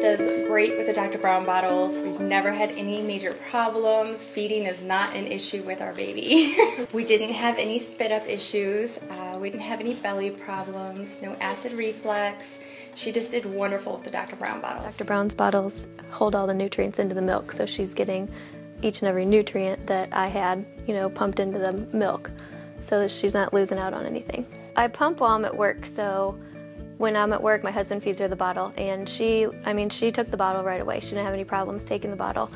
does great with the Dr. Brown bottles. We've never had any major problems. Feeding is not an issue with our baby. We didn't have any spit up issues. We didn't have any belly problems, no acid reflux. She just did wonderful with the Dr. Brown bottles. Dr. Brown's bottles hold all the nutrients into the milk, so she's getting each and every nutrient that I had, pumped into the milk, so that she's not losing out on anything. I pump while I'm at work, so when I'm at work, my husband feeds her the bottle, and she took the bottle right away. She didn't have any problems taking the bottle.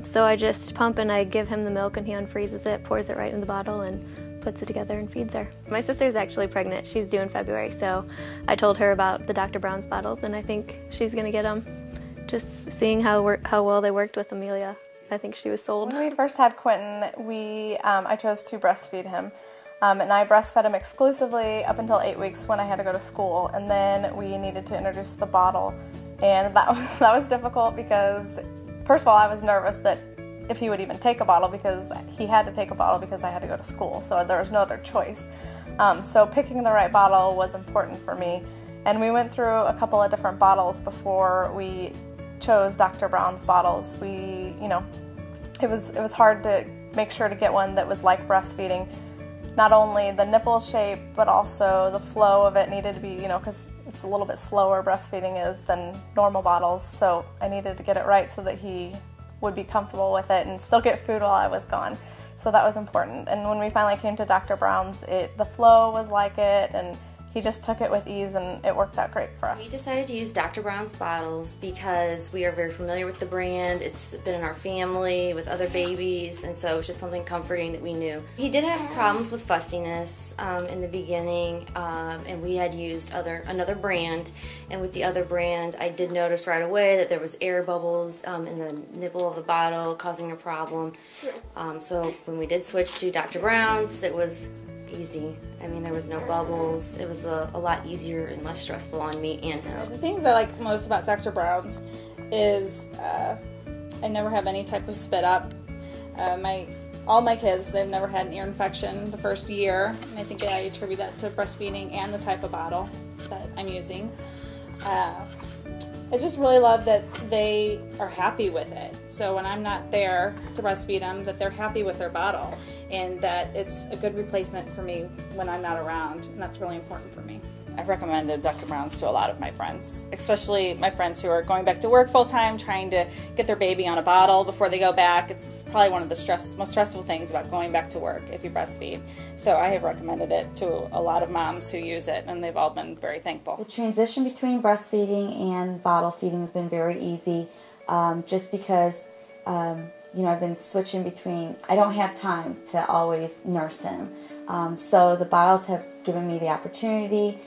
So I just pump and I give him the milk, and he unfreezes it, pours it right in the bottle, and puts it together and feeds her. My sister's actually pregnant. She's due in February, so I told her about the Dr. Brown's bottles, and I think she's going to get them. Just seeing how well they worked with Amelia, I think she was sold. When we first had Quentin, I chose to breastfeed him. And I breastfed him exclusively up until 8 weeks when I had to go to school, and then we needed to introduce the bottle, and that was difficult because, first of all, I was nervous that if he would even take a bottle, because he had to take a bottle because I had to go to school, so there was no other choice. So picking the right bottle was important for me, and we went through a couple of different bottles before we chose Dr. Brown's bottles. It was hard to make sure to get one that was like breastfeeding. Not only the nipple shape, but also the flow of it needed to be, because it's a little bit slower breastfeeding is than normal bottles, so I needed to get it right so that he would be comfortable with it and still get food while I was gone. So that was important. And when we finally came to Dr. Brown's, the flow was like it, and he just took it with ease, and it worked out great for us. We decided to use Dr. Brown's bottles because we are very familiar with the brand. It's been in our family with other babies, and so it was just something comforting that we knew. He did have problems with fussiness in the beginning, and we had used another brand, and with the other brand I did notice right away that there was air bubbles in the nipple of the bottle causing a problem. So when we did switch to Dr. Brown's, it was easy. There was no bubbles. It was a lot easier and less stressful on me and him. The things I like most about Dr. Brown's is I never have any type of spit up. All my kids, they've never had an ear infection the first year, and I think I attribute that to breastfeeding and the type of bottle that I'm using. I just really love that they are happy with it. So when I'm not there to breastfeed them, that they're happy with their bottle, and that it's a good replacement for me when I'm not around, and that's really important for me. I've recommended Dr. Brown's to a lot of my friends, especially my friends who are going back to work full-time, trying to get their baby on a bottle before they go back. It's probably one of the most stressful things about going back to work if you breastfeed. So I have recommended it to a lot of moms who use it, and they've all been very thankful. The transition between breastfeeding and bottle feeding has been very easy, just because I've been switching between. I don't have time to always nurse him, so the bottles have given me the opportunity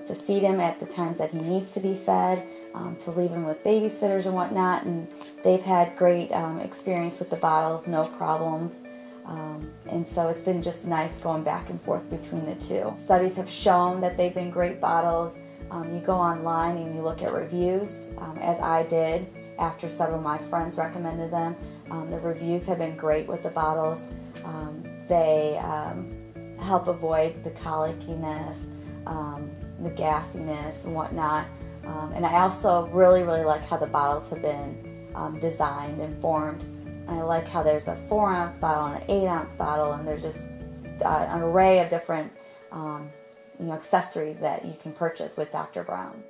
to feed him at the times that he needs to be fed, to leave him with babysitters and whatnot, and they've had great experience with the bottles, no problems, and so it's been just nice going back and forth between the two. Studies have shown that they've been great bottles. You go online and you look at reviews, as I did after several of my friends recommended them. The reviews have been great with the bottles. They help avoid the colickiness, the gassiness and whatnot. And I also really like how the bottles have been designed and formed. And I like how there's a 4-ounce bottle and an 8-ounce bottle, and there's just an array of different accessories that you can purchase with Dr. Brown's.